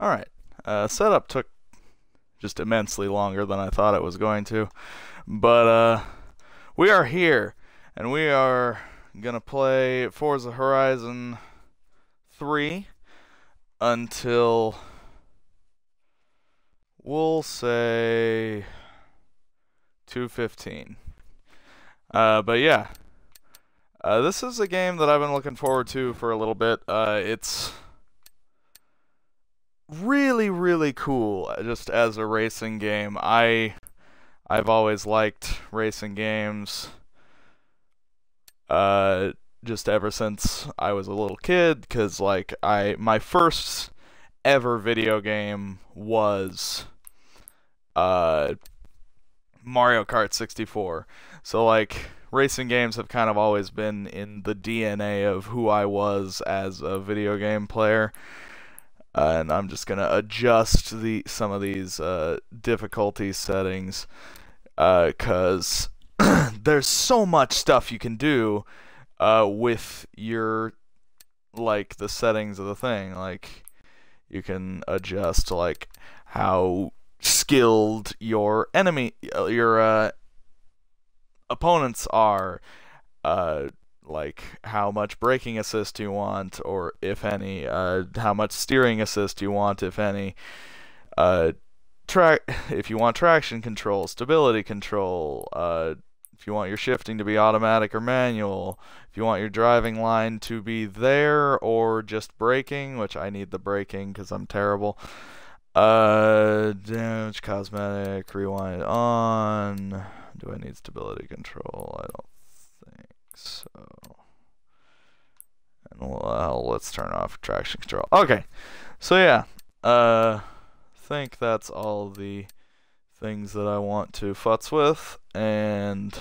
Alright, setup took just immensely longer than I thought it was going to, but we are here, and we are gonna play Forza Horizon 3 until, we'll say, 2:15. But yeah, this is a game that I've been looking forward to for a little bit. It's really cool just as a racing game. I've always liked racing games just ever since I was a little kid, cuz like my first ever video game was Mario Kart 64. So like racing games have kind of always been in the DNA of who I was as a video game player. And I'm just gonna adjust some of these difficulty settings, cause there's so much stuff you can do with your the settings of the thing. Like you can adjust like how skilled your opponents are, like how much braking assist you want, or if any, how much steering assist you want, if any, if you want traction control, stability control, if you want your shifting to be automatic or manual, if you want your driving line to be there or just braking, which I need the braking because I'm terrible. Damage, cosmetic, rewind on. Do I need stability control? I don't think so. And well, let's turn off traction control. Okay, so yeah, think that's all the things that I want to futz with, and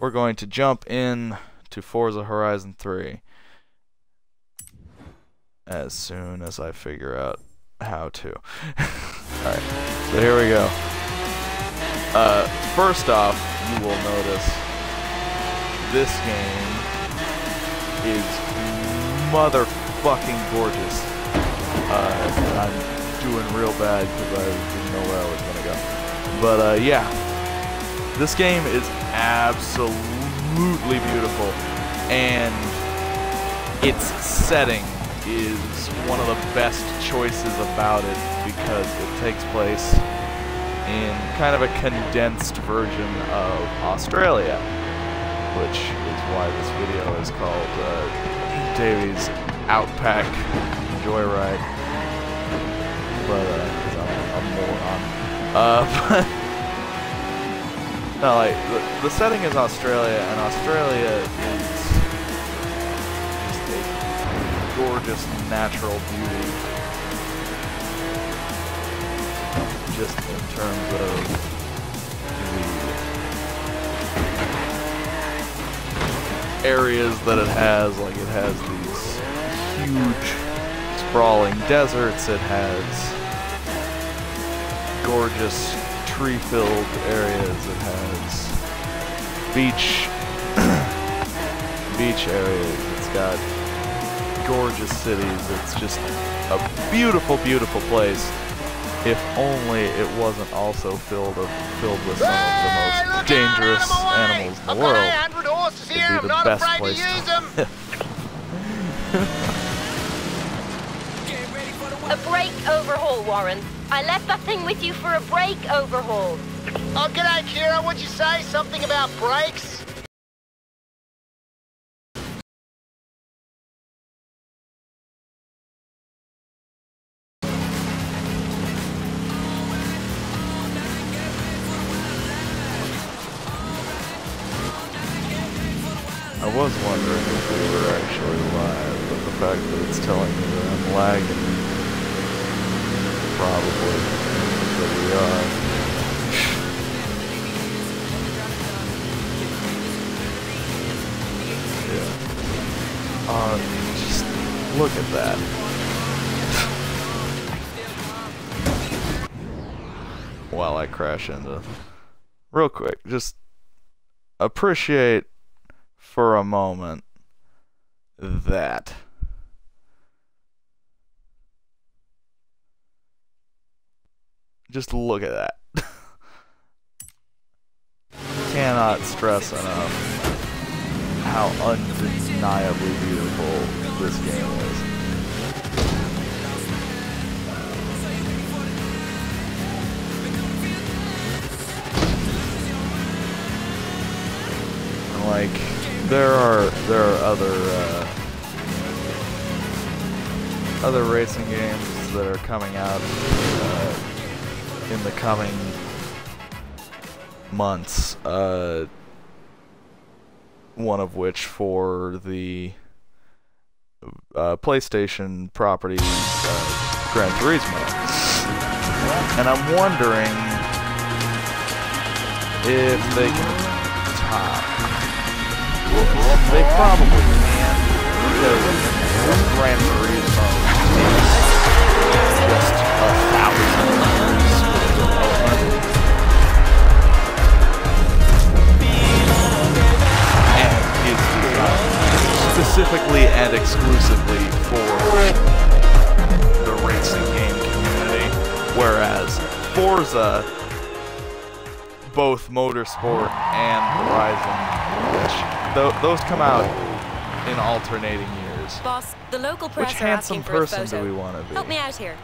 we're going to jump in to Forza Horizon 3 as soon as I figure out how to. Alright, so here we go. First off, you will notice this game is motherfucking gorgeous. I'm doing real bad because I didn't know where I was gonna go. But yeah, this game is absolutely beautiful, and its setting is one of the best choices about it because it takes place in kind of a condensed version of Australia, which is why this video is called Davey's Outback Joyride. But because I'm a moron. But no, like the setting is Australia, and Australia is just a gorgeous natural beauty. Just in terms of the areas that it has, like it has these huge sprawling deserts, it has gorgeous tree-filled areas, it has beach areas, it's got gorgeous cities, it's just a beautiful place. If only it wasn't also filled with some of the most dangerous animals in the world. It'd be the best place to live. A brake overhaul, Warren. I left that thing with you for a brake overhaul. Oh, g'day, Kira. What'd you say? Something about brakes? I was wondering if we were actually live, but the fact that it's telling me that I'm lagging probably means that we are. Yeah. Just look at that. While I crash into... Real quick, just appreciate for a moment that Just look at that. Cannot stress enough how undeniably beautiful this game is. Like, there are other racing games that are coming out in the coming months. One of which for the PlayStation property, Gran Turismo. And I'm wondering if they can top. They probably can, because Gran Turismo is just 1,000 years of development. And is designed specifically and exclusively for the racing game community, whereas Forza, both Motorsport and Horizon, which those come out in alternating years. Boss, the local press Which are handsome asking for a person photo. do we want to be? Help me out here.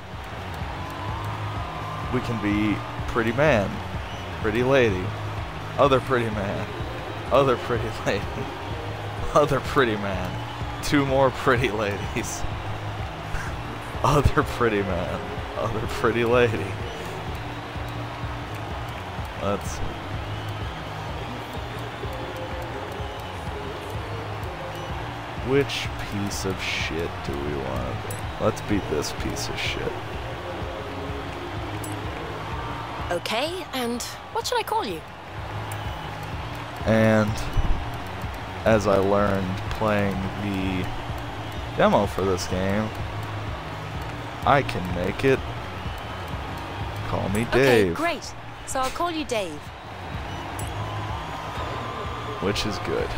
We can be pretty man, pretty lady, other pretty man, other pretty lady, other pretty man, two more pretty ladies, other pretty man, other pretty lady. Let's see. Which piece of shit do we want to be? Let's be this piece of shit. Okay, and what should I call you? And as I learned playing the demo for this game, I can make it call me Dave. Okay, great. So I'll call you Dave. Which is good.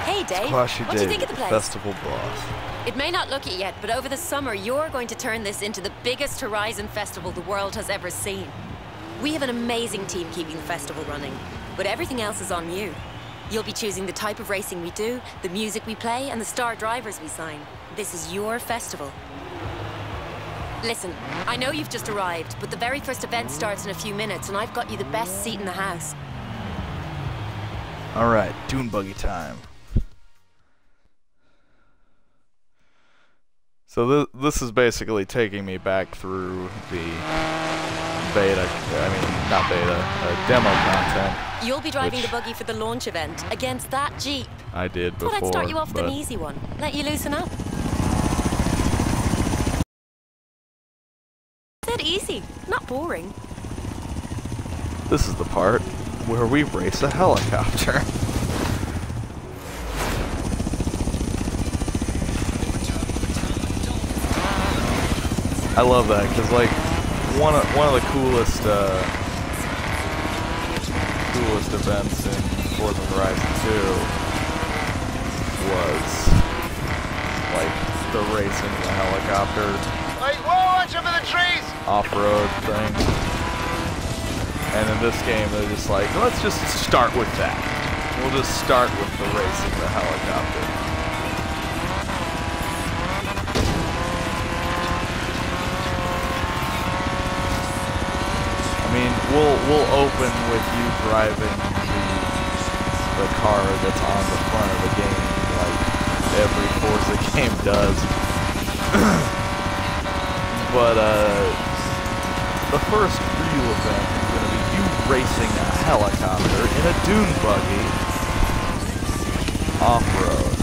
Hey Dave, Squashy what do you think Dave, of the place? festival boss. It may not look it yet, but over the summer you're going to turn this into the biggest Horizon festival the world has ever seen. We have an amazing team keeping the festival running, but everything else is on you. You'll be choosing the type of racing we do, the music we play, and the star drivers we sign. This is your festival. Listen, I know you've just arrived, but the very first event starts in a few minutes, and I've got you the best seat in the house. Alright, dune buggy time. So this is basically taking me back through the beta, not beta, demo content. You'll be driving the buggy for the launch event against that Jeep. I did before, Thought I'd start you off with an easy one. Let you loosen up. Dead easy, not boring. This is the part where we race a helicopter. I love that, because like one of the coolest events in Forza Horizon 2 was like the racing the helicopter Wait, whoa, watch over the trees! off-road thing. And in this game they're just like, let's just start with that. We'll just start with the racing the helicopter. I mean, we'll open with you driving the car that's on the front of the game, like every Forza game does. But the first real event is going to be you racing a helicopter in a dune buggy off-road.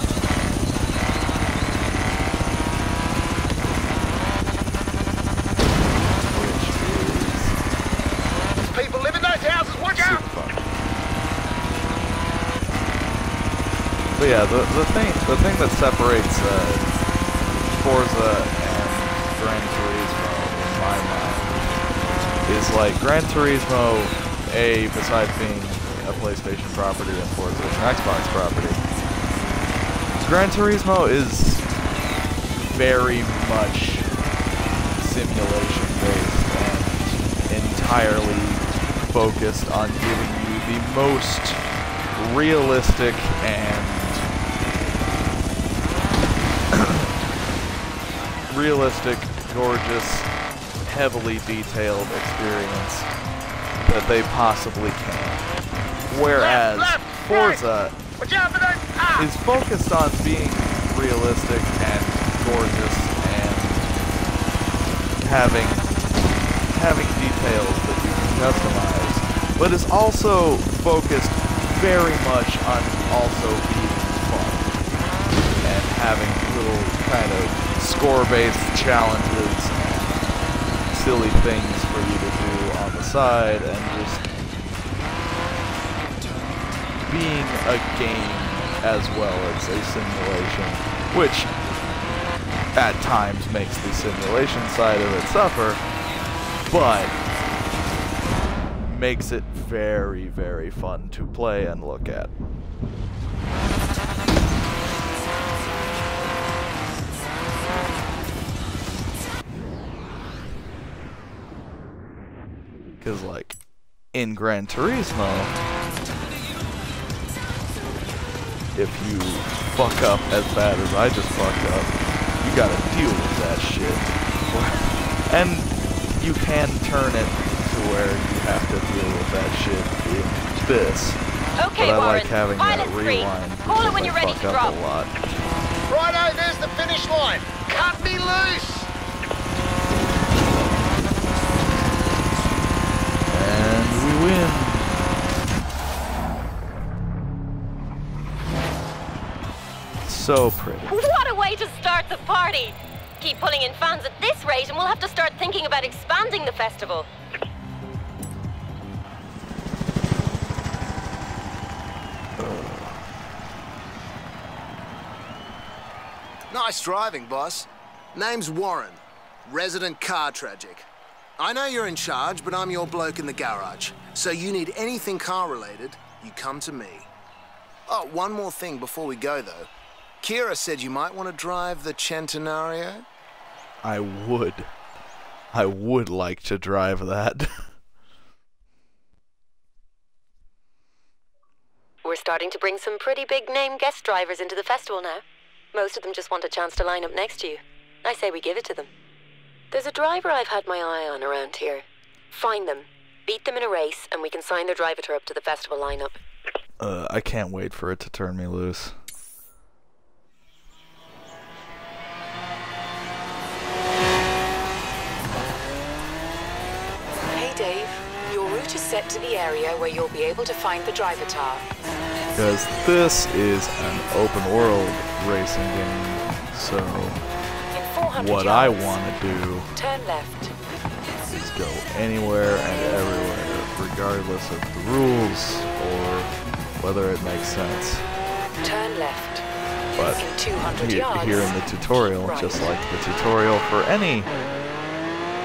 But yeah, the thing that separates Forza and Gran Turismo in my mind is like Gran Turismo, besides being a PlayStation property and Forza is an Xbox property, Gran Turismo is very much simulation-based and entirely focused on giving you the most realistic and gorgeous, heavily detailed experience that they possibly can. Whereas Forza is focused on being realistic and gorgeous and having details that you can customize, but is also focused very much on also being fun and having little kind of score-based challenges and silly things for you to do on the side, and just being a game as well as a simulation, which at times makes the simulation side of it suffer, but makes it very, very fun to play and look at. Because, like, in Gran Turismo, if you fuck up as bad as I just fucked up, you gotta deal with that shit. And you can turn it to where you have to deal with that shit in this. Okay, but I Warren, like having that free. rewind Call it because when I you're ready fuck to up drop. a lot. Righto, there's the finish line. Cut me loose. And we win. So pretty. What a way to start the party! Keep pulling in fans at this rate and we'll have to start thinking about expanding the festival. Nice driving, boss. Name's Warren, resident car tragic. I know you're in charge, but I'm your bloke in the garage. So you need anything car-related, you come to me. Oh, one more thing before we go, though. Kira said you might want to drive the Centenario. I would like to drive that. We're starting to bring some pretty big name guest drivers into the festival now. Most of them just want a chance to line up next to you. I say we give it to them. There's a driver I've had my eye on around here. Find them, beat them in a race, and we can sign their driver up to the festival lineup. I can't wait for it to turn me loose. Hey Dave, your route is set to the area where you'll be able to find the driver tar. Because this is an open world racing game, so In 400 what yards, I want to do turn left. is go anywhere and everywhere, regardless of the rules or whether it makes sense. Turn left. But In 200 yards, here in the tutorial, keep just right. like the tutorial for any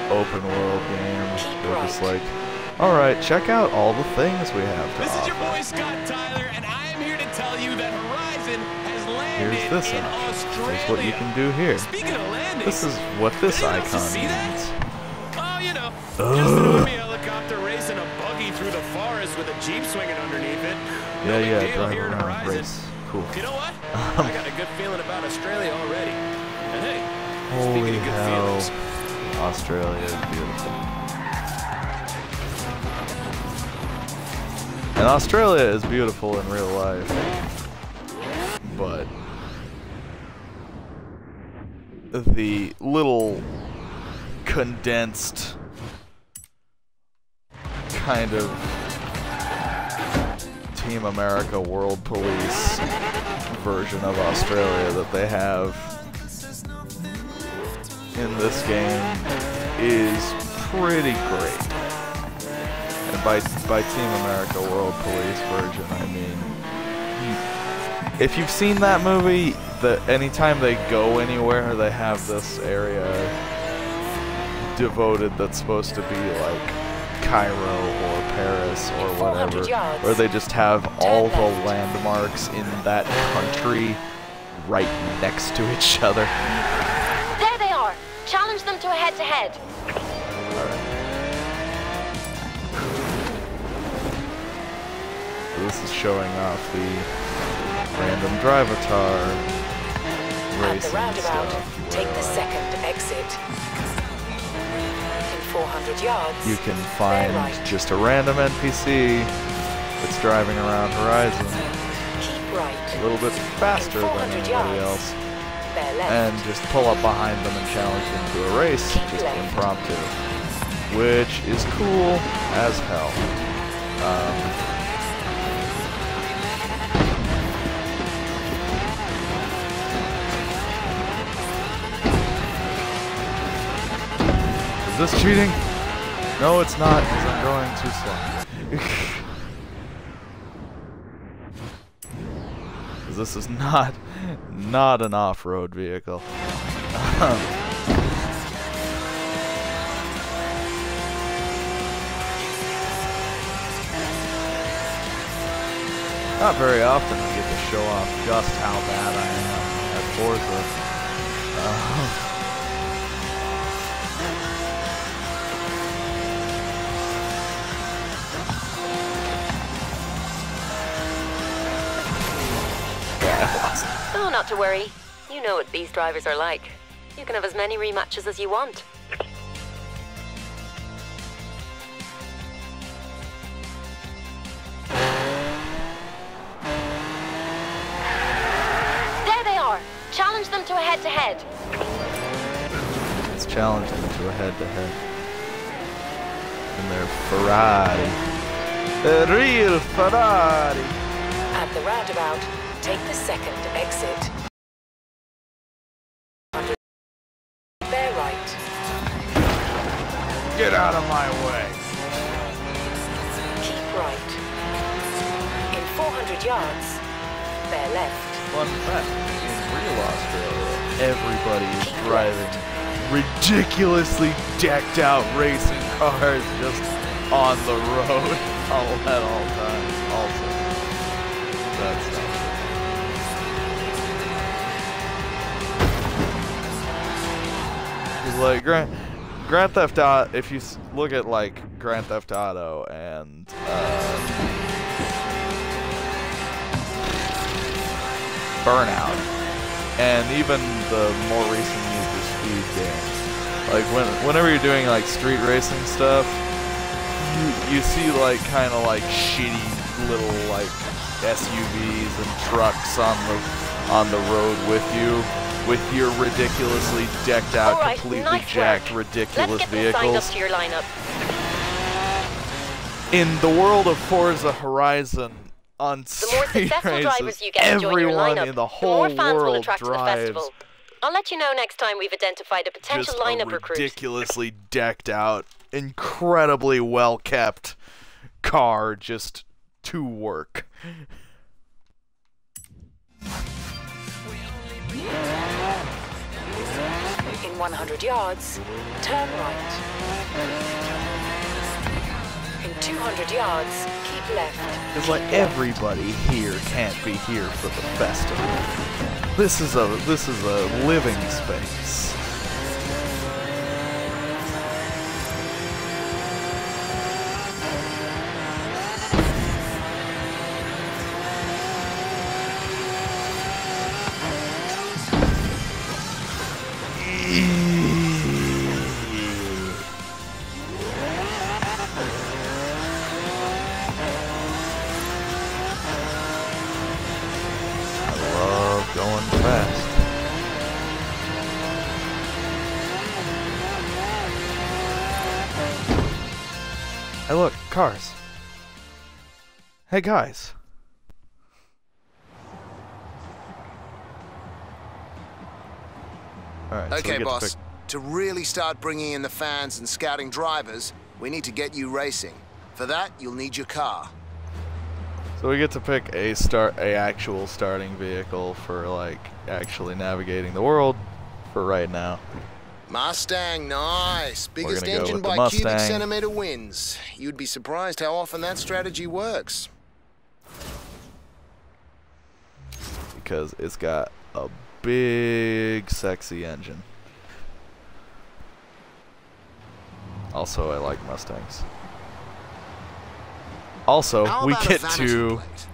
open world game, Keep they're just right. like, alright, check out all the things we have to This is your offer. boy Scott Tyler, and I am here to tell you that Horizon has landed Here's this in option. Australia. Here's what you can do here. Speaking of landing, This is what this anyone else icon see that? means. Oh, you know, just an army helicopter racing a buggy through the forest with a jeep swinging underneath it. No big deal drive here in around, Horizon. race. Cool. You know what? I got a good feeling about Australia already. And hey, Holy speaking of good hell, feelings, Australia is beautiful. And Australia is beautiful in real life, but the little condensed kind of Team America World Police version of Australia that they have in this game is pretty great. And by Team America World Police version, I mean, if you've seen that movie, anytime they go anywhere, they have this area devoted that's supposed to be like Cairo or Paris or whatever, where they just have all the landmarks in that country right next to each other. There they are! Challenge them to a head-to-head. So this is showing off the random drivatar At racing the roundabout, stuff. take the second exit. In 400 yards, You can find right. just a random NPC that's driving around Horizon Keep right. a little bit faster than 400 anybody yards. else, Bear left. and just pull up behind them and challenge them to a race, Keep just left. impromptu, which is cool as hell. Is this cheating? No, it's not, because I'm going too slow. 'Cause this is not an off-road vehicle. Not very often I get to show off just how bad I am at Forza. Oh, not to worry. You know what these drivers are like. You can have as many rematches as you want. There they are! Challenge them to a head-to-head. Let's challenge them to a head-to-head. In their Ferrari. The real Ferrari! At the roundabout, take the second exit. Bear right. Get out of my way! Keep right. In 400 yards, bear left. Fun fact, in real Australia, everybody is driving ridiculously decked out racing cars just on the road at all times. Also, that's not true. 'Cause like Grand Theft Auto, if you look at like Grand Theft Auto and Burnout, and even the more recent Need for Speed games, like whenever you're doing like street racing stuff, you see like kind of like shitty little like SUVs and trucks on the road with you, with your ridiculously decked out, All right, completely nice jacked, work. ridiculous Let's get them signed up vehicles. to your lineup. In the world of Forza Horizon, on The more street successful races, drivers you get to join your everyone lineup, in the whole the more fans will world attract to the drives festival. I'll let you know next time we've identified a potential just lineup a recruit. ridiculously decked out, incredibly well kept car just to work. In 100 yards, turn right. In 200 yards, keep left. It's like everybody here can't be here for the festival. This is a living space. Going fast. Hey look, cars. Hey guys. Alright, Okay, boss. To really start bringing in the fans and scouting drivers, we need to get you racing. For that, you'll need your car. So we get to pick a actual starting vehicle for like actually navigating the world for right now. Mustang, nice. Biggest gonna go engine with the by Mustang. cubic centimeter wins. You'd be surprised how often that strategy works. Because it's got a big sexy engine. Also, I like Mustangs. Also, How we about a get vanity to plate?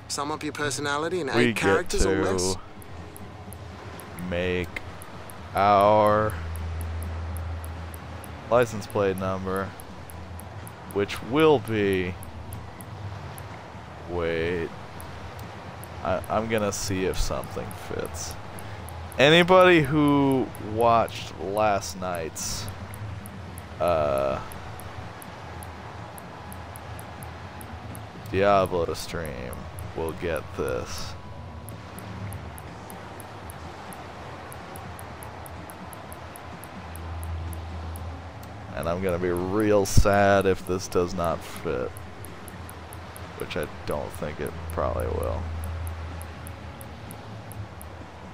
Sum up your personality in we 8 get characters or less? to make our license plate number, which will be, wait, I'm gonna see if something fits. Anybody who watched last night's Diablo stream will get this. And I'm gonna be real sad if this does not fit, which I don't think it probably will.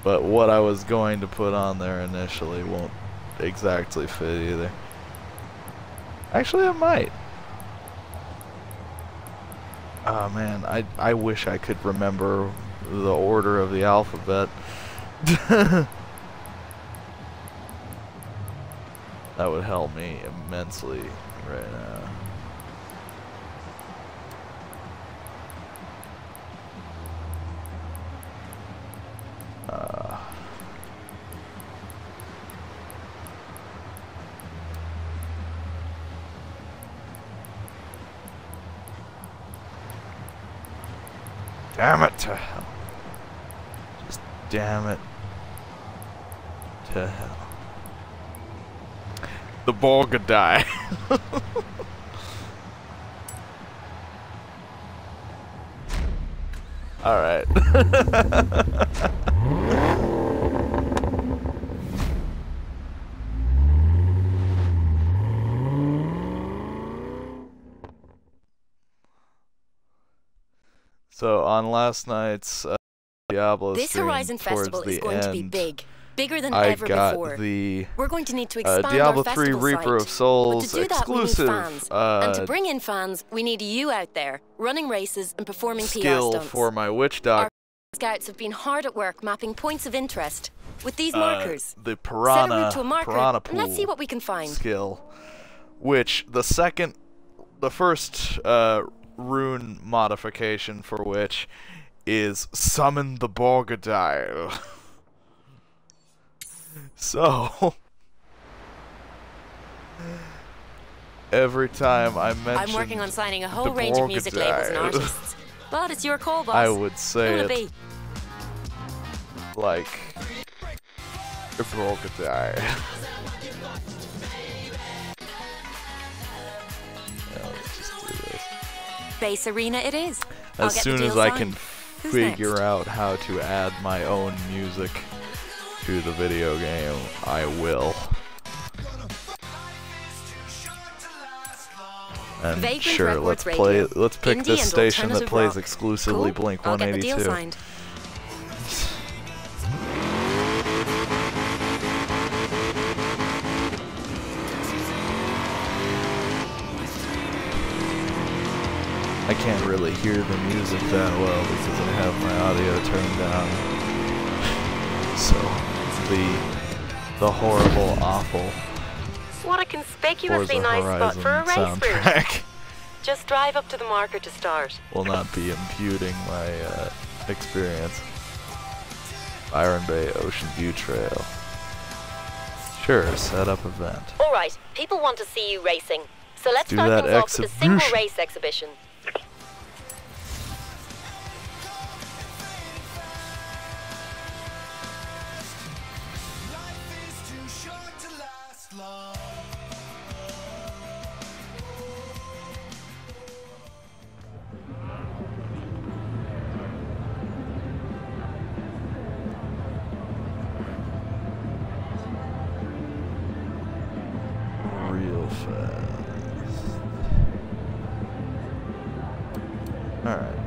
But what I was going to put on there initially won't exactly fit either. Actually, it might. Oh man, I wish I could remember the order of the alphabet. That would help me immensely right now. Damn it to hell. Just damn it to hell. The Borgadai. Alright. So on last night's Diablo This stream, Horizon Festival is going to be big. Bigger than I ever got before. the We're going to need to expand Diablo our 3 festival Reaper site. of Souls But to do that, exclusive we need fans. And to bring in fans, we need you out there, running races and performing PR skill stunts. for my witch doctor. Our scouts have been hard at work mapping points of interest with these markers. The Set a piranha route to a marker, piranha and pool let's see what we can find. skill, which the first rune modification for which is summon the Borgadile. So every time I mention I'm working on signing a whole the range of music labels and Borgadile, artists. But it's your call, boss. I would say Who will it it be? like the Borgadile. Yeah, let's just do this. Bass Arena it is. I'll As get the soon deal as I signed. can Who's figure next? out how to add my own music to the video game, I will. And Vagrant sure, Records let's Radio. pick Indie this and station that alternative plays rock. exclusively Cool. Blink I'll get the deal 182. signed. I can't really hear the music that well because I have my audio turned down. So the horrible, awful What a conspicuously Forza nice spot Horizon for a race route. soundtrack Just drive up to the marker to start. will not be imputing my experience. Byron Bay Ocean View Trail. Sure, set up event. All right, people want to see you racing. So let's Do start that things off with a single exhibition. race exhibition. Real fast. Alright.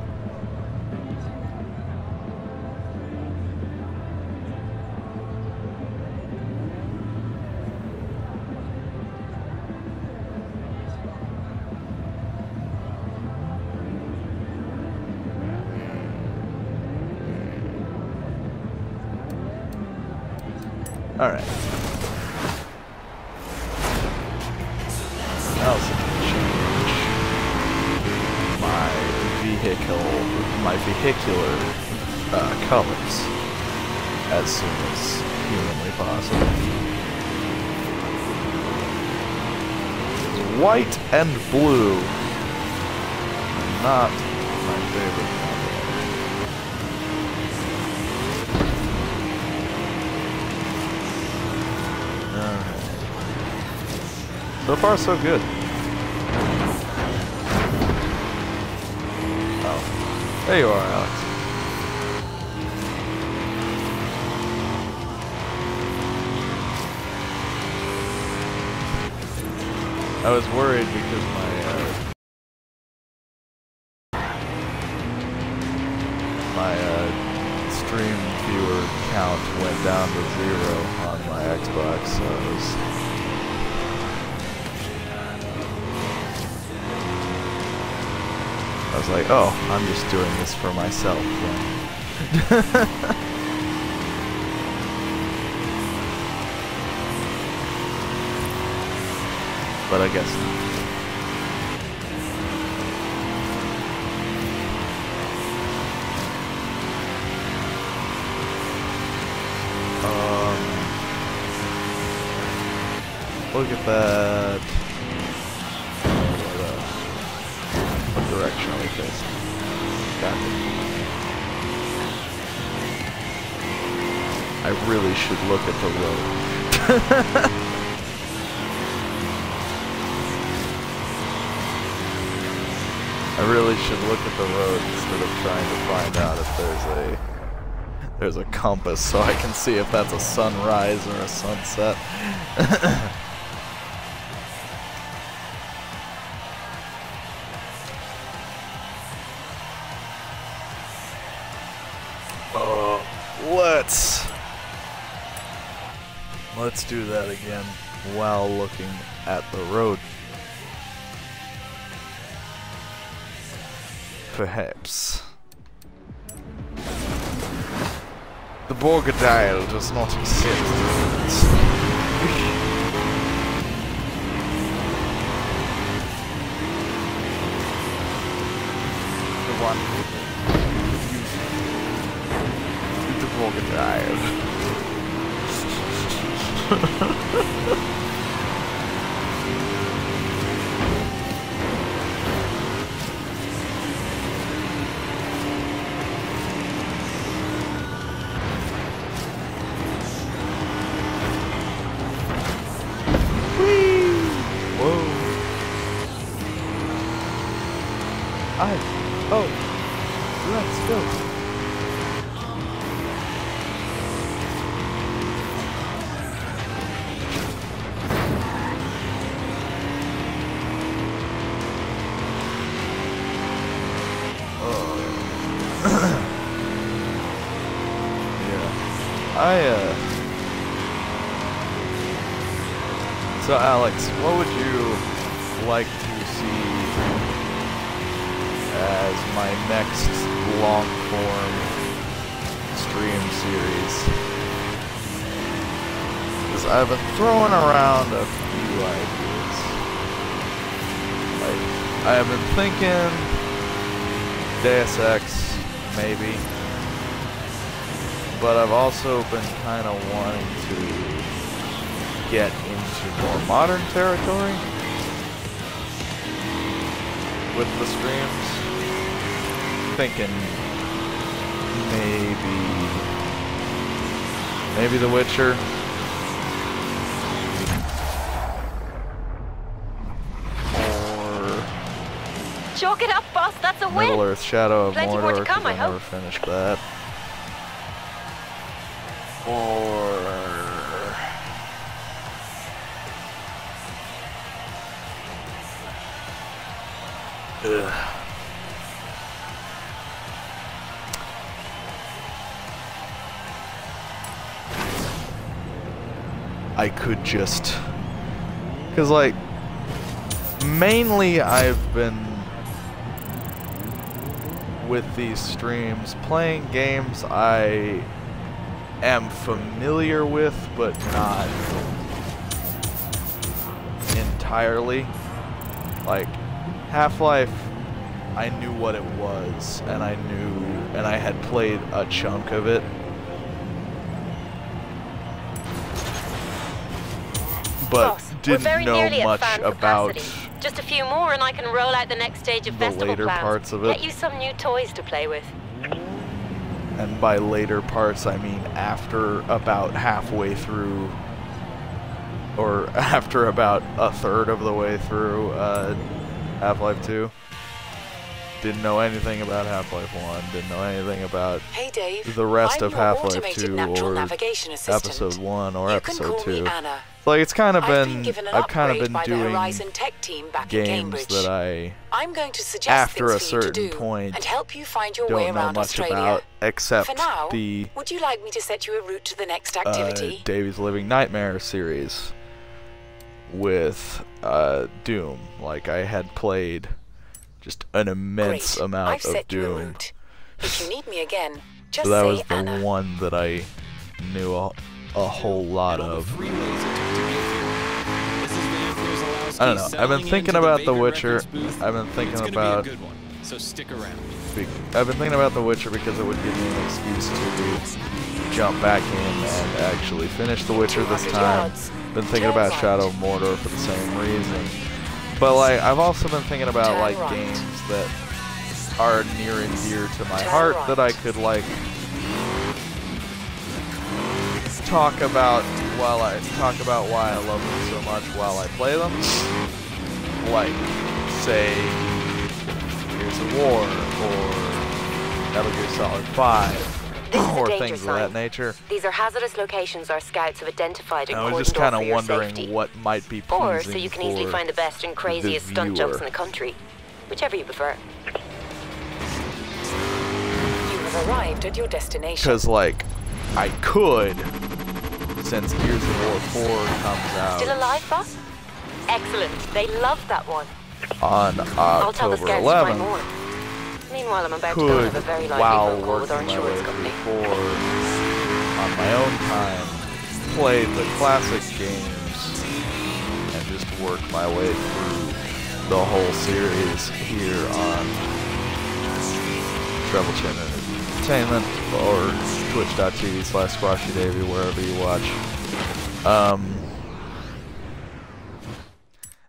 Alright. also change my vehicular colors as soon as humanly possible. White and blue are not my favorite combo. Alright. So far, so good. Oh. There you are, Alex. I was worried because my stream viewer count went down to 0 on my Xbox, so I was like, oh, I'm just doing this for myself. But I guess not. Look at that. What direction are we facing? Got it. I really should look at the road. I really should look at the road instead of trying to find out if there's a compass so I can see if that's a sunrise or a sunset. Let's do that again while looking at the road. Perhaps. The Borgadile does not accept the one the Borgadile. Let's go. So Alex, what would you like to see as my next long-form stream series? Because I've been throwing around a few ideas. Like, I have been thinking Deus Ex, maybe. But I've also been kind of wanting to get into more modern territory with the streams. Thinking maybe The Witcher. Or chalk it up, boss. That's a win. Middle Earth Shadow of Plenty Mordor, more to come, I I never hope. finished that. Or I could just, because like mainly I've been with these streams playing games I am familiar with but not entirely. Like, Half-Life, I knew what it was, and I had played a chunk of it. But Boss, didn't we're very know nearly much at fan about capacity. Just a few more and I can roll out the next stage of the festival later plans. parts of it. Get you some new toys to play with. And by later parts, I mean after about halfway through, or after about a third of the way through Half-Life 2. Didn't know anything about Half-Life 1, didn't know anything about Hey Dave, the rest I'm of your Half-Life automated 2 natural or navigation assistant. Episode 1 or You can Episode call 2. me Anna. Like, it's kind of I've been, been given an I've kind of upgrade been by the doing Horizon Tech team back in games Cambridge. that I'm going to suggest after a things for you to certain do point, and help you find your way don't know around much Australia. about, except For now, the would you like me to set you a route to the next activity? Davey's Living Nightmare series with Doom. Like, I had played just an immense Great. amount I've of set you a Doom. route. If you need me again, just So that say was the Anna. one that I knew a whole lot of. I don't know. I've been thinking about The Witcher. I've been thinking about. So stick around. I've been thinking about The Witcher because it would give me an excuse to jump back in and actually finish The Witcher this 200 time. yards. Been thinking Turn about right. Shadow of Mordor for the same reason. But like, I've also been thinking about Turn like right. games that are near and dear to my Turn heart right. that I could like talk about why I love them so much while I play them. Like, say, Gears of War or Metal Gear Solid 5 This is a or danger things sign. of that nature. These are hazardous locations our scouts have identified and I was cordoned just off kind for of your wondering safety. what might be pleasing Or so you can easily for find the best and craziest stunt jumps in viewer. the country. Whichever you prefer. You have arrived at your destination. Because, like, I could, since Gears of War 4 comes out Still alive, boss? Excellent. They love that one. on I'll tell the October scouts to find 11th, more. Meanwhile, I'm about to go could, and have a very lively while phone call with our working my way insurance company. through 4 on my own time, play the classic games and just work my way through the whole series here on Treble Chin Entertainment or twitch.tv/SquashyDavey, wherever you watch.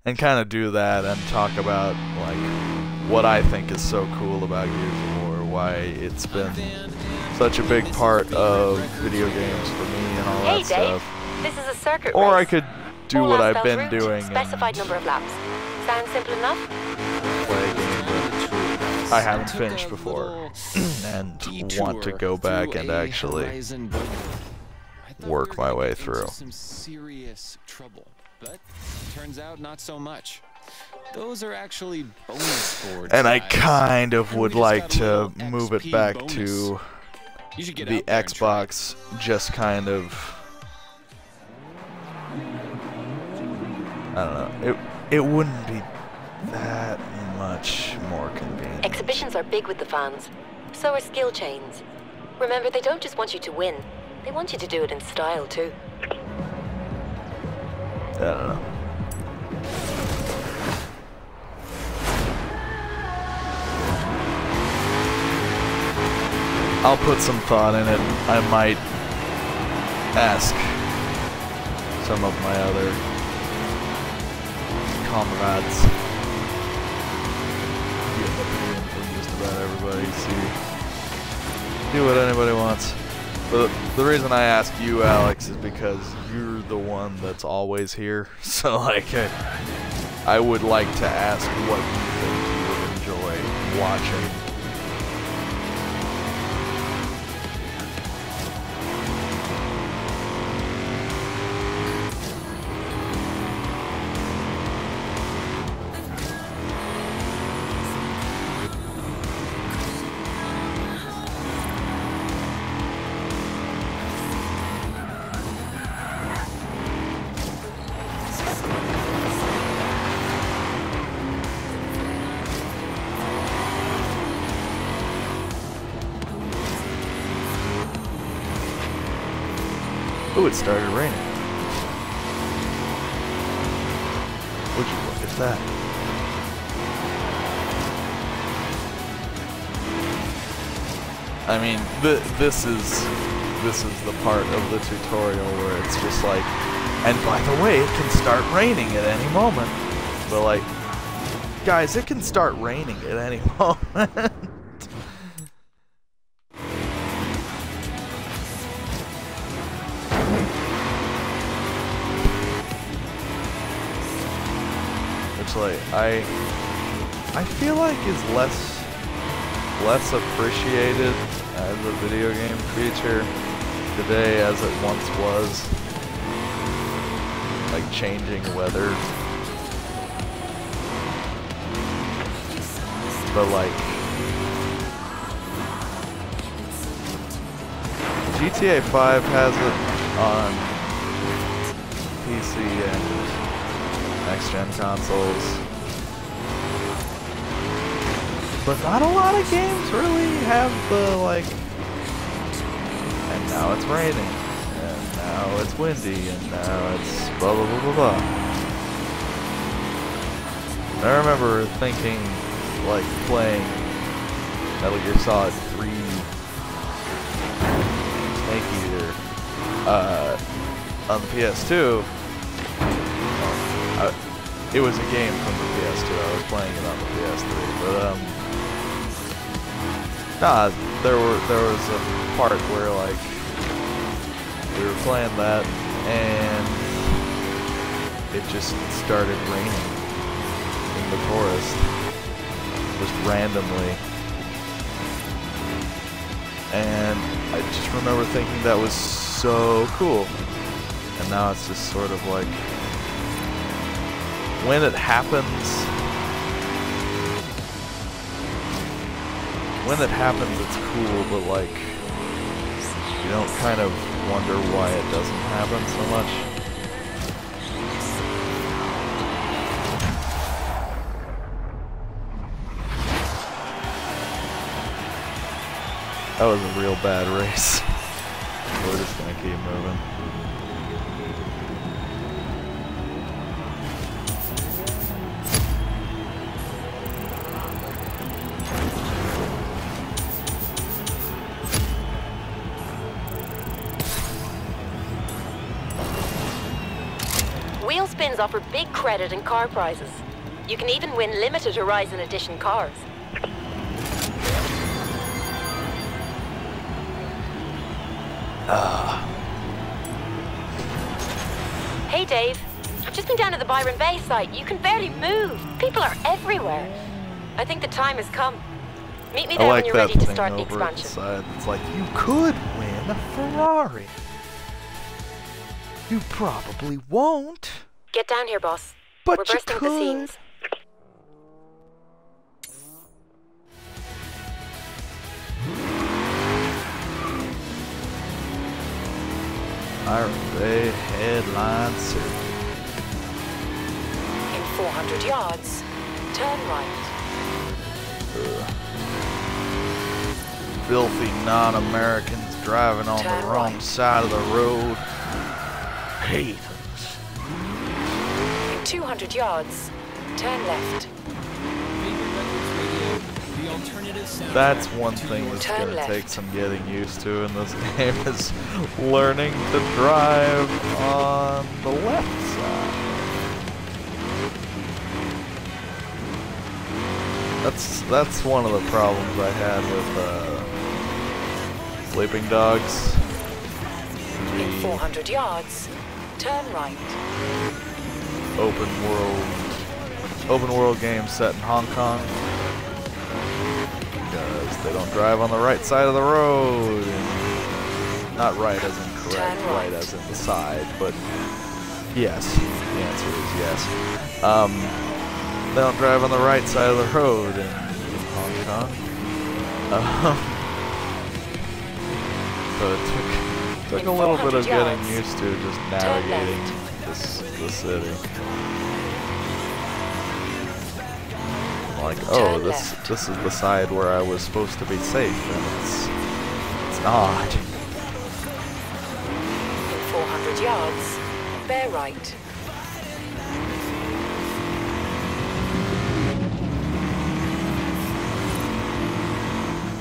And kind of do that and talk about like what I think is so cool about Gears of War, why it's been such a big part of video games for me and all Hey, that Dave. stuff. This is a circuit Or I race. could do All what else I've spells been route, doing Specified number of laps. Sound simple enough? and play a game that I haven't finished before and want to go back and actually work my way through. Some serious trouble, but turns out not so much. Those are actually bonus boards. And I guys. kind of And would we just like got a to little move it XP back bonus. to You should get the out there and try it. Xbox, just kind of, I don't know, it wouldn't be that much more convenient. Exhibitions are big with the fans. So are skill chains. Remember, they don't just want you to win. They want you to do it in style, too. I don't know. I'll put some thought in it. I might ask some of my other comrades. Get an opinion from just about everybody. See, do what anybody wants. But the reason I ask you, Alex, is because you're the one that's always here. So, like, I would like to ask what you think you would enjoy watching. Ooh, it started raining. Would you look at that? I mean, this is the part of the tutorial where it's just like, and by the way, it can start raining at any moment. But like, guys, it can start raining at any moment. Which, like, I feel like is less appreciated as a video game feature today as it once was. Like changing weather. But like GTA 5 has it on PC and next-gen consoles. But not a lot of games really have the, like, and now it's raining, and now it's windy, and now it's blah blah blah blah blah. I remember thinking, like, playing Metal Gear Solid 3 Snake Eater on the PS2. It was a game from the PS2. I was playing it on the PS3, but nah, there was a part where like we were playing that and it just started raining in the forest, just randomly, and I just remember thinking that was so cool. And now it's just sort of like, when it happens, it's cool, but like, you don't kind of wonder why it doesn't happen so much. That was a real bad race. We're just gonna keep moving. Wheel spins offer big credit and car prizes. You can even win limited Horizon Edition cars. Hey Dave, I've just been down to the Byron Bay site. You can barely move. People are everywhere. I think the time has come. Meet me there when you're ready to start the expansion. It's like, you could win a Ferrari. You probably won't. Get down here, boss. But we're bursting at the seams. Byron Bay headline circuit. In 400 yards, turn right. Filthy non-Americans driving on the wrong side of the road. Heathens. In 200 yards, turn left. That's one thing that's going to take some getting used to in this game, is learning to drive on the left side. That's one of the problems I had with Sleeping Dogs. In 400 yards, turn right. Open world game set in Hong Kong. Because they don't drive on the right side of the road. And not right as in correct, right as in the side, but yes. The answer is yes. They don't drive on the right side of the road in Hong Kong. So it took a little bit of getting used to just navigating the city. Like, oh, this is the side where I was supposed to be safe, and it's not. In 400 yards, bear right.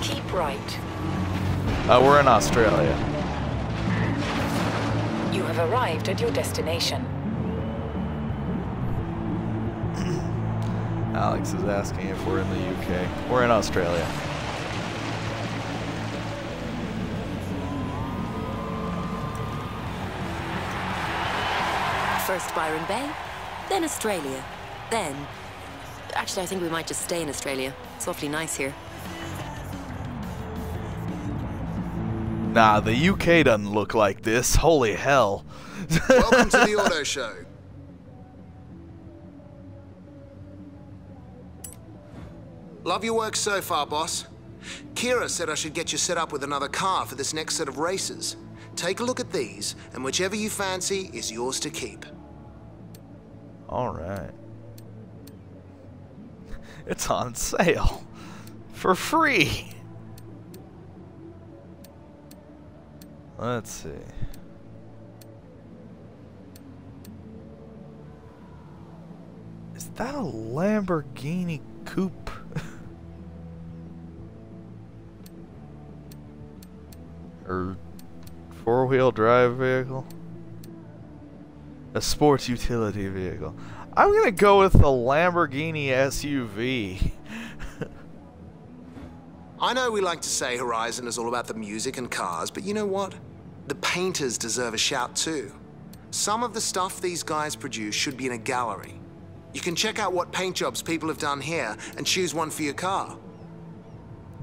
Keep right. We're in Australia. You have arrived at your destination. Alex is asking if we're in the UK. We're in Australia. First Byron Bay, then Australia, then... Actually, I think we might just stay in Australia. It's awfully nice here. Nah, the UK doesn't look like this. Holy hell. Welcome to the auto show. Love your work so far, boss. Kira said I should get you set up with another car for this next set of races. Take a look at these, and whichever you fancy is yours to keep. All right. It's on sale. For free. Let's see. Is that a Lamborghini coupe? Or four-wheel drive vehicle? A sports utility vehicle. I'm gonna go with the Lamborghini SUV. I know we like to say Horizon is all about the music and cars, but you know what? The painters deserve a shout too. Some of the stuff these guys produce should be in a gallery. You can check out what paint jobs people have done here and choose one for your car.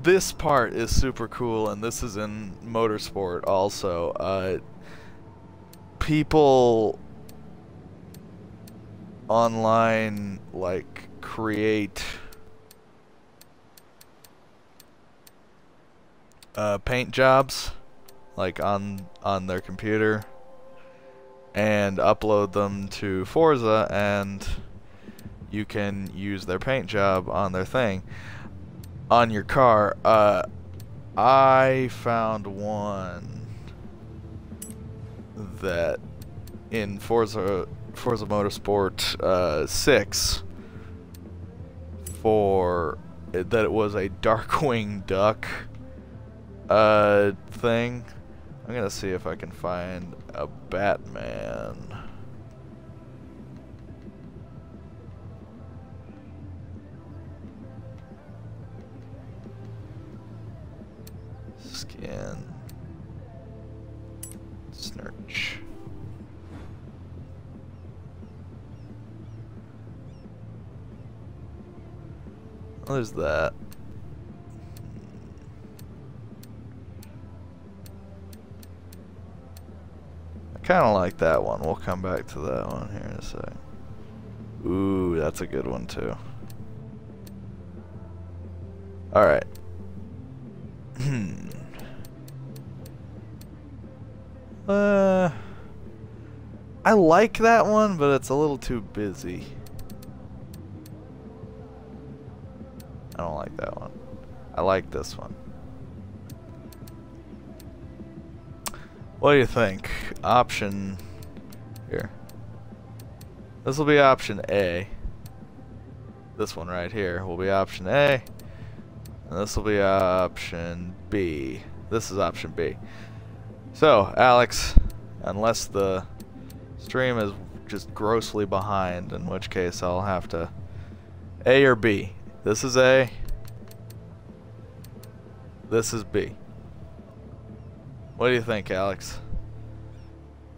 This part is super cool, and this is in motorsport also. People online like create paint jobs like on their computer and upload them to Forza, and you can use their paint job on their thing on your car. I found one that in Forza Motorsport 6 for that it was a Darkwing Duck thing. I'm gonna see if I can find a Batman. Skin. Snurch. Well, there's that. I kind of like that one. We'll come back to that one here in a sec. Ooh, that's a good one too. Alright. I like that one, but it's a little too busy. I don't like that one. I like this one. What do you think? Option here. This will be option A. This one right here will be option A. And this will be option B. This is option B. So, Alex, unless the stream is just grossly behind, in which case I'll have to A or B. This is A. This is B. What do you think, Alex?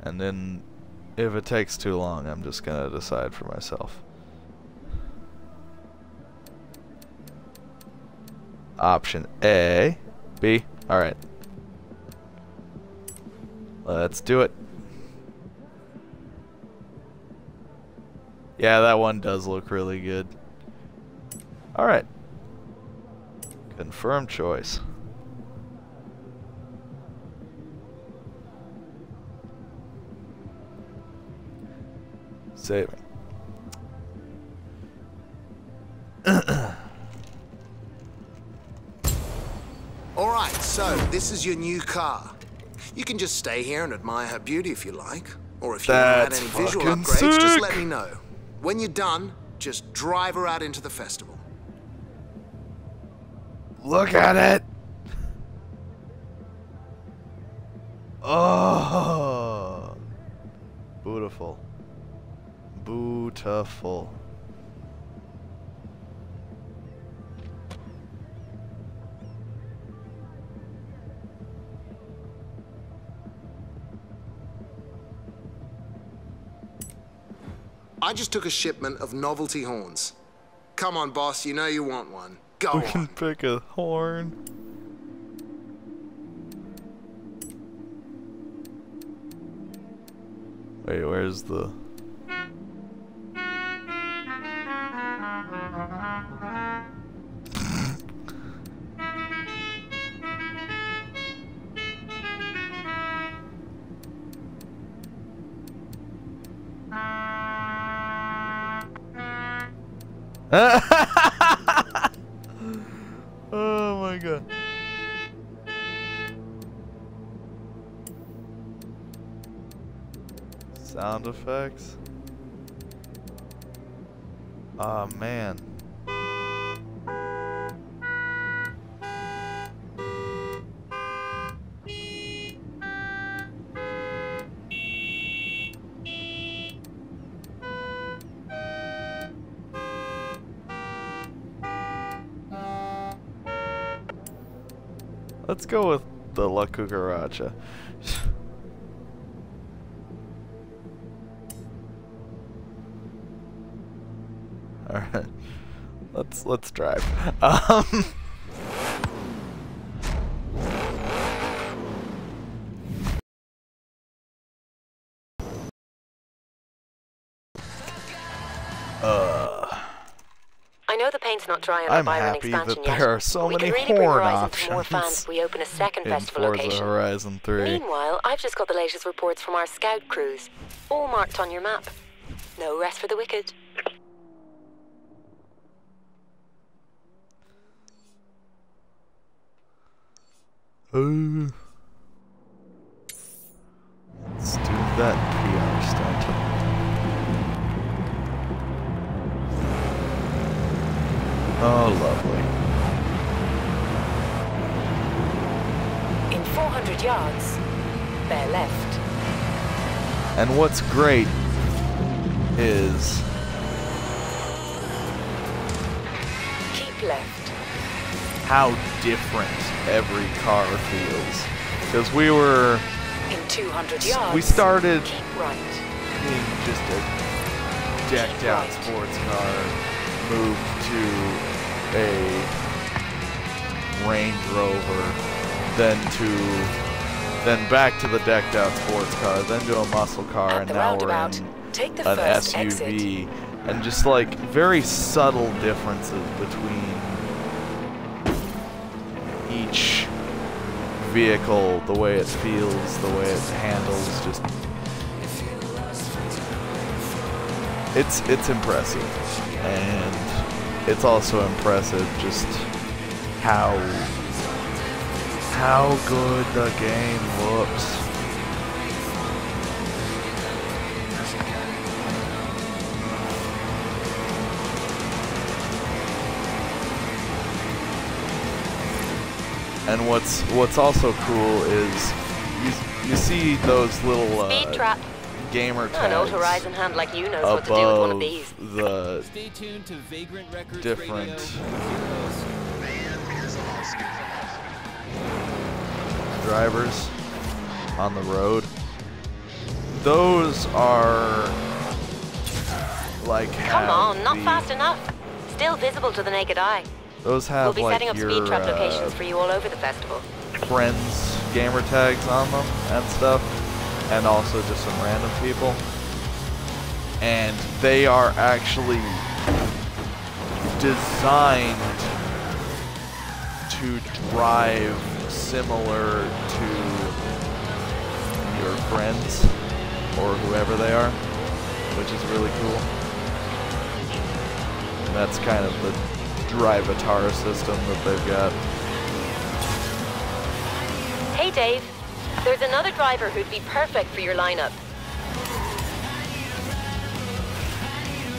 And then, if it takes too long, I'm just gonna decide for myself. Option A. B. Alright. Let's do it. Yeah, that one does look really good. Alright. Confirmed choice. Saving. Alright, so this is your new car. You can just stay here and admire her beauty if you like. Or if you want to add any visual upgrades, just let me know. When you're done, just drive her out into the festival. Look at it! Oh, beautiful, beautiful. I just took a shipment of novelty horns. Come on, boss, you know you want one. Go on. We can pick a horn. Wait, where's the... Oh my god. Sound effects. Oh man. Let's go with the La Cucaracha. All right, let's drive. I know the paint's not dry on I'm the Byron happy expansion that yet. there are so we many can really bring horn Horizon to more fans options if we open a second in festival Forza location. Horizon 3. Meanwhile, I've just got the latest reports from our scout crews, all marked on your map. No rest for the wicked. Let's do that PR stunt. Oh, lovely. In 400 yards, bear left. And what's great is Keep left. how different every car feels. Because we were... In 200 yards, we started keep right. being just a decked out sports car, moved to a Range Rover, then back to the decked out sports car, then to a muscle car, At and the now we're roundabout, in take the an first SUV. exit. And just like very subtle differences between each vehicle, the way it feels, the way it handles, just it's impressive. And it's also impressive just how good the game looks. And what's also cool is you see those little Speed trap. gamer tags An old Horizon hand like you knows what to do with one of these. The Stay tuned to Vagrant Records different drivers on the road. Those are like Come on, not fast enough. Still visible to the naked eye. Those have We'll be like setting up your speed trap locations for you all over the festival. friends gamer tags on them and stuff, and also just some random people. And they are actually designed to drive similar to your friends or whoever they are, which is really cool. And that's kind of the drive-atar system that they've got. Hey Dave, there's another driver who'd be perfect for your lineup.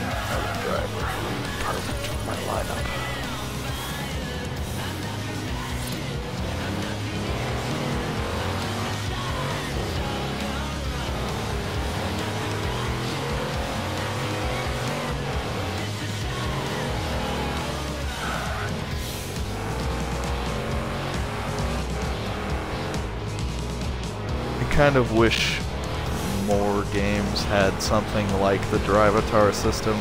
Another driver, perfect for my lineup. kind of wish more games had something like the Drivatar system,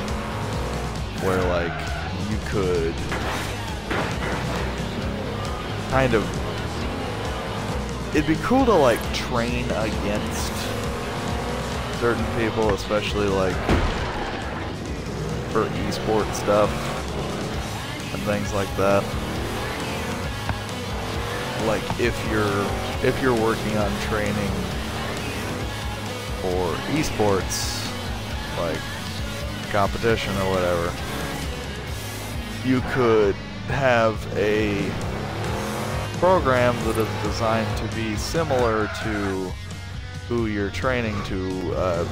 where like you could kind of, it'd be cool to like train against certain people, especially like for esports stuff and things like that. Like if you're working on training for esports, like competition or whatever, you could have a program that is designed to be similar to who you're training to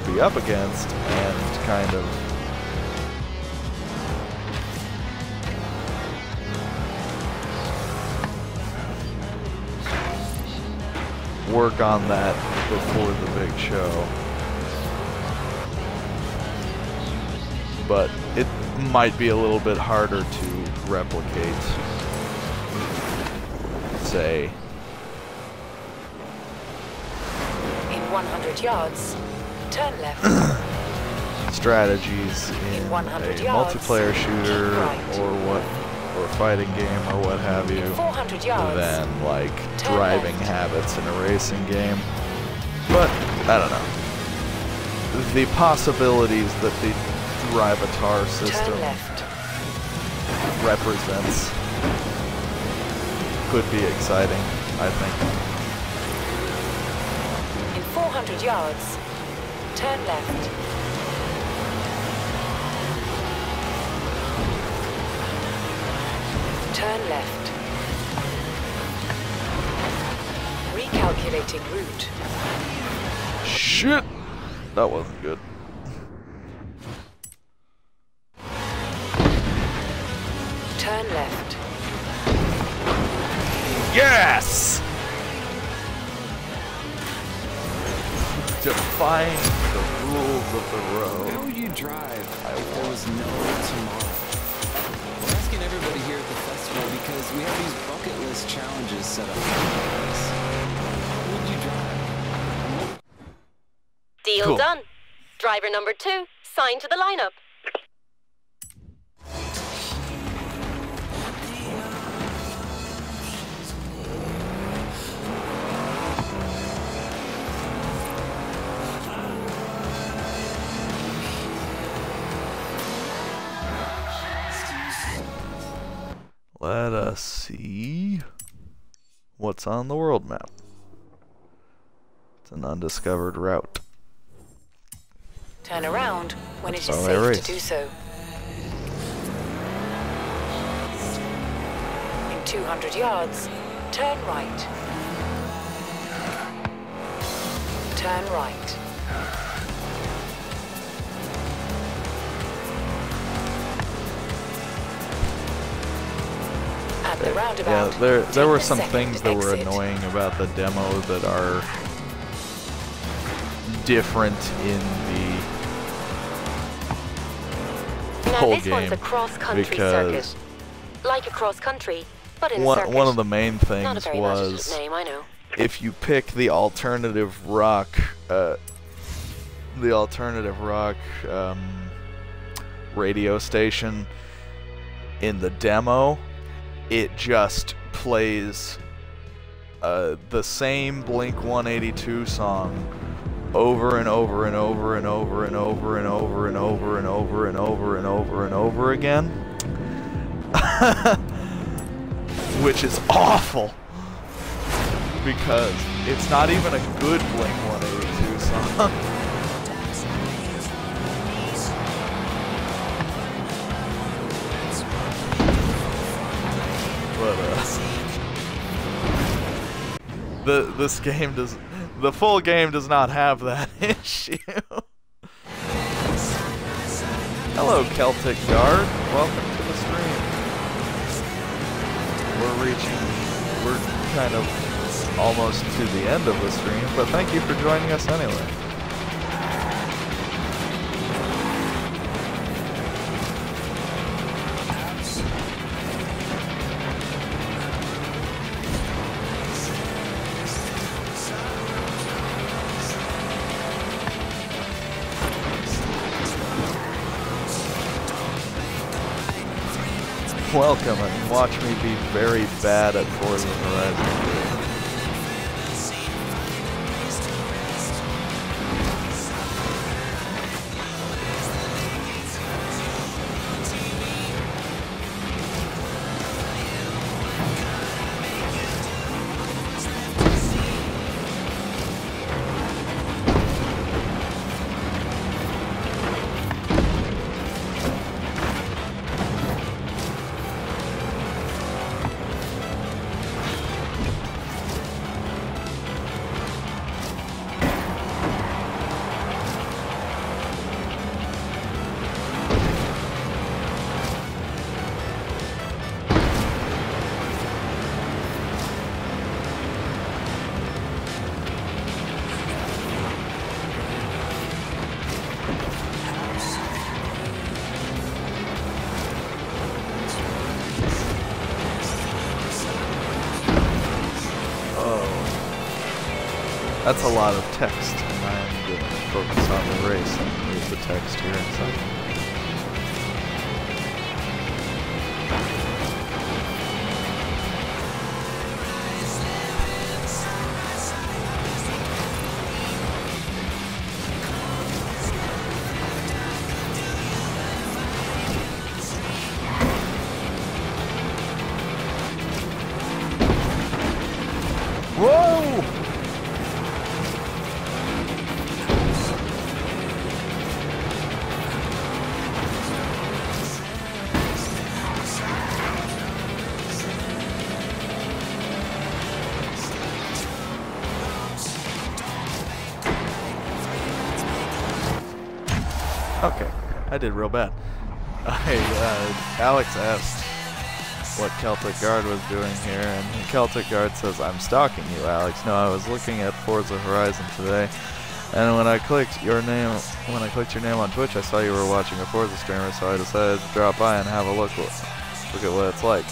be up against, and kind of work on that before the big show. But it might be a little bit harder to replicate, say, In 100 yards, turn left. strategies in 100 a yards, multiplayer shooter keep right. or fighting game or what have you, 400 yards, than like turn driving left. habits in a racing game. But I don't know. The possibilities that the Drivatar system turn left. represents could be exciting, I think. In 400 yards, turn left. Turn left. Recalculating route. Shit! That wasn't good. Turn left. Yes! Defying the rules of the road. How would you drive if there was no tomorrow? We're asking everybody here at the festival because we have these bucket list challenges set up for us. How would you drive? Deal Cool. done. Driver number 2, signed to the lineup. Let us see what's on the world map. It's an undiscovered route. Turn around when it is That's how I safe race. to do so. In 200 yards, turn right. Turn right. At the roundabout, Yeah, there take were the some second things that were exit. annoying about the demo that are different in the Now whole this one's game, a cross-country because circuit. Like a cross-country, but in a one circuit. of the main Not a things very was imaginative name, I know. if you pick the alternative rock radio station in the demo, it just plays the same Blink 182 song over and over and over and over and over and over and over and over and over and over and over again, which is awful because it's not even a good Blink 182 song. But this game does, the full game does not have that issue. Hello, Celtic Guard. Welcome to the stream. We're kind of almost to the end of the stream, but thank you for joining us anyway. welcome and watch me be very bad at Forza Horizon 2. That's a lot of text, and I'm going to focus on the race and move the text here inside. Whoa! Okay, I did real bad. Alex asked what Celtic Guard was doing here, and Celtic Guard says, "I'm stalking you, Alex. No, I was looking at Forza Horizon today, and when I clicked your name on Twitch, I saw you were watching a Forza streamer, so I decided to drop by and have a look at what it's like."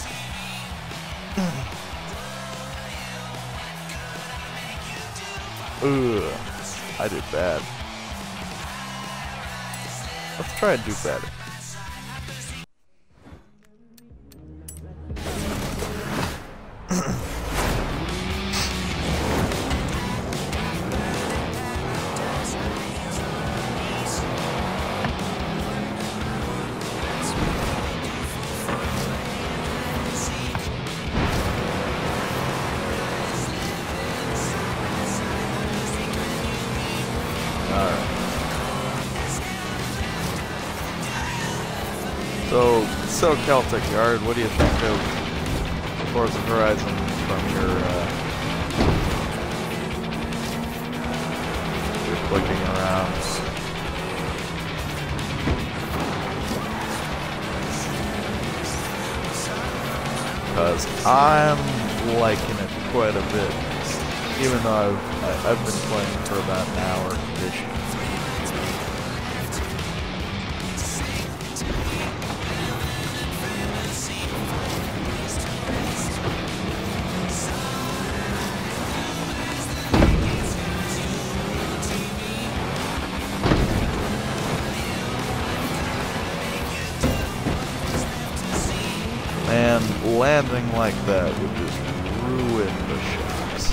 Ugh, I did bad. Let's try and do better. So Celtic Guard, what do you think of Forza Horizon from your clicking around? Because I'm liking it quite a bit, even though I've been playing for about an hour-ish. And landing like that would just ruin the shots.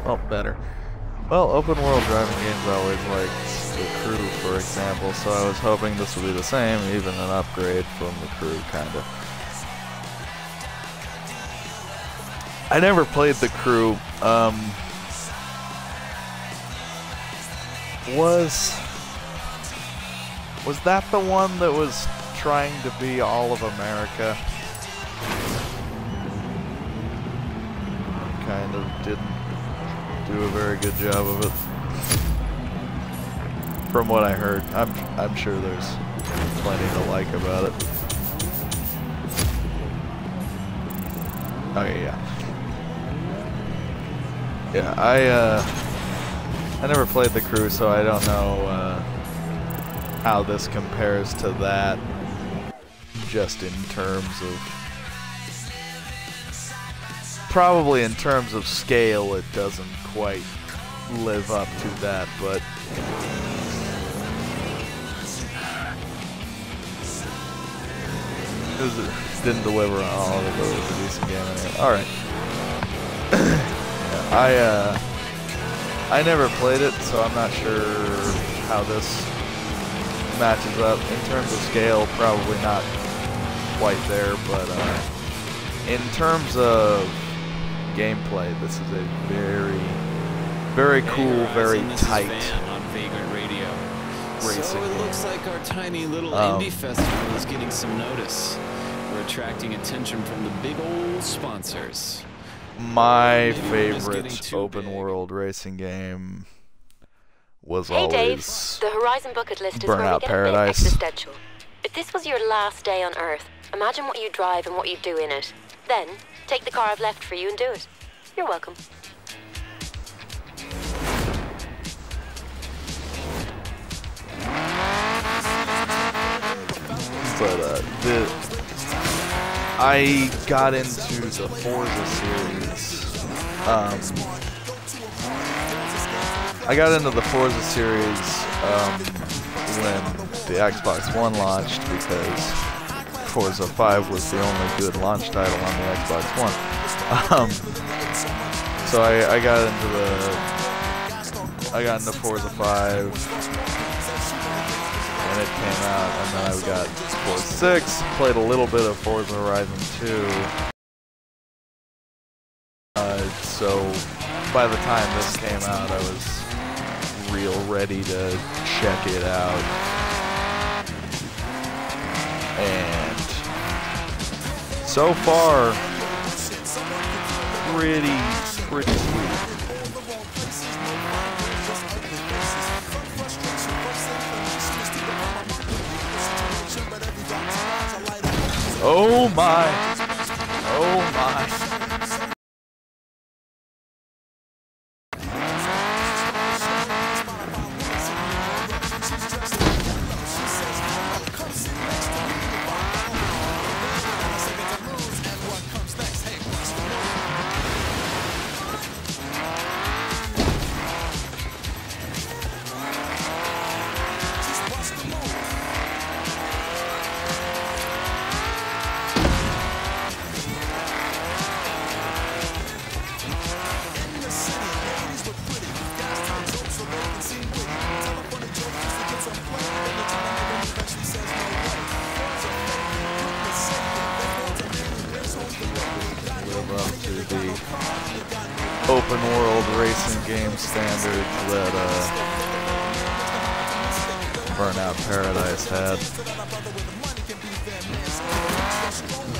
Well, better. Well, open world driving games always liked the Crew, for example, so I was hoping this would be the same, even an upgrade from the Crew, kinda. I never played the Crew. Was that the one that was trying to be all of America? Kind of didn't do a very good job of it. From what I heard, I'm sure there's plenty to like about it. Okay, yeah. Yeah, I never played the Crew, so I don't know how this compares to that, just in terms of, probably in terms of scale it doesn't quite live up to that, but it didn't deliver on all of it, but it was a decent game anyway. Alright. Yeah, I never played it, so I'm not sure how this matches up. In terms of scale, probably not quite there, but in terms of gameplay, this is a very, very cool, very tight racing So it looks like our tiny little indie festival is getting some notice. We're attracting attention from the big old sponsors. My favorite open world racing game was Hey Dave, always the Horizon bucket list is where we Burnout get Paradise. a bit existential. If this was your last day on Earth, imagine what you drive and what you do in it. Then, take the car I've left for you and do it. You're welcome. But I got into the Forza series. I got into the Forza series when the Xbox One launched, because Forza 5 was the only good launch title on the Xbox One. So I got into Forza 5 when it came out, and then I got Forza 6, played a little bit of Forza Horizon 2. So by the time this came out, I was real ready to check it out. And so far, pretty sweet. Oh my! Oh my! Open world racing game standards that Burnout Paradise had.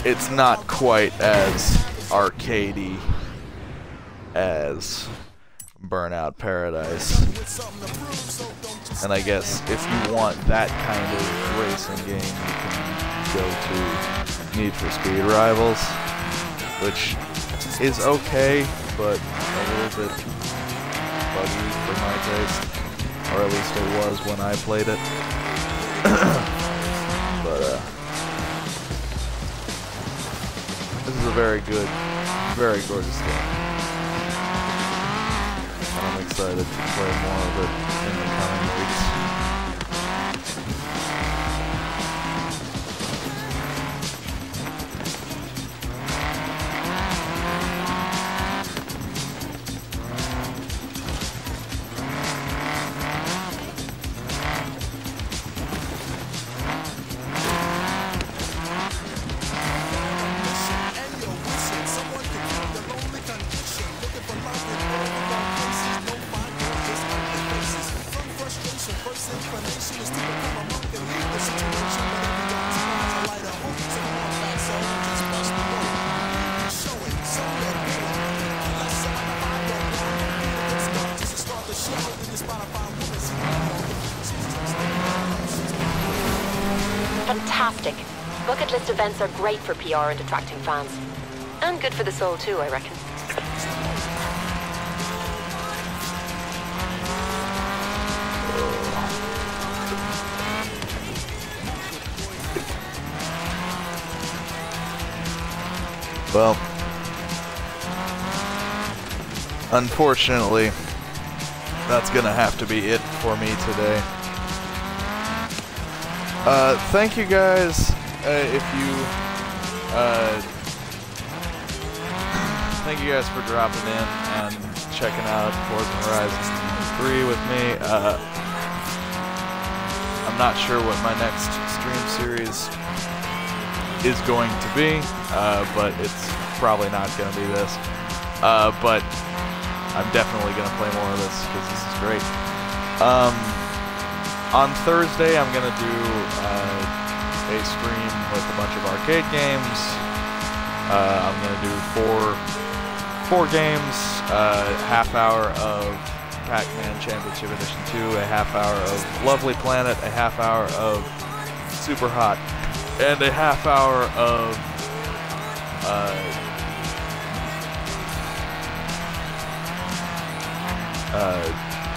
It's not quite as arcadey as Burnout Paradise. And I guess if you want that kind of racing game, you can go to Need for Speed Rivals, which is okay, but a little bit buggy for my taste, or at least it was when I played it. But this is a very good, very gorgeous game, and I'm excited to play more of it in the coming weeks. fantastic. Bucket list events are great for PR and attracting fans. And good for the soul too, I reckon. Well, unfortunately, that's gonna have to be it for me today. Thank you guys, thank you guys for dropping in and checking out Forza Horizon 3 with me. I'm not sure what my next stream series is going to be, but it's probably not going to be this. But I'm definitely going to play more of this because this is great. On Thursday, I'm going to do a stream with a bunch of arcade games. I'm going to do four games, half hour of Pac-Man Championship Edition 2, a half hour of Lovely Planet, a half hour of Super Hot, and a half hour of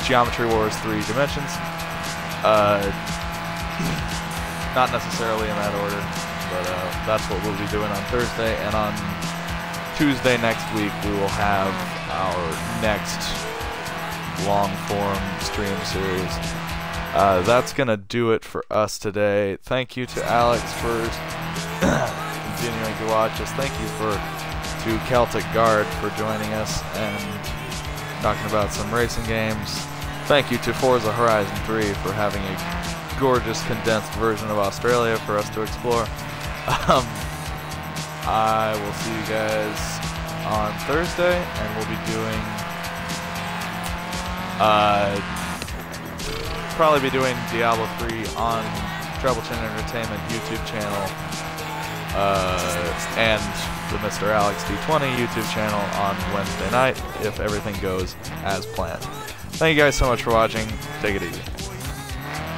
Geometry Wars 3 Dimensions. Not necessarily in that order, but that's what we'll be doing on Thursday. And on Tuesday next week, we will have our next long-form stream series. That's going to do it for us today. Thank you to Alex for continuing to watch us. Thank you to Celtic Guard for joining us and talking about some racing games. Thank you to Forza Horizon 3 for having a gorgeous condensed version of Australia for us to explore. I will see you guys on Thursday, and we'll be doing probably be doing Diablo 3 on Treble Chin Entertainment YouTube channel and the Mr. Alex D20 YouTube channel on Wednesday night if everything goes as planned. Thank you guys so much for watching. Take it easy.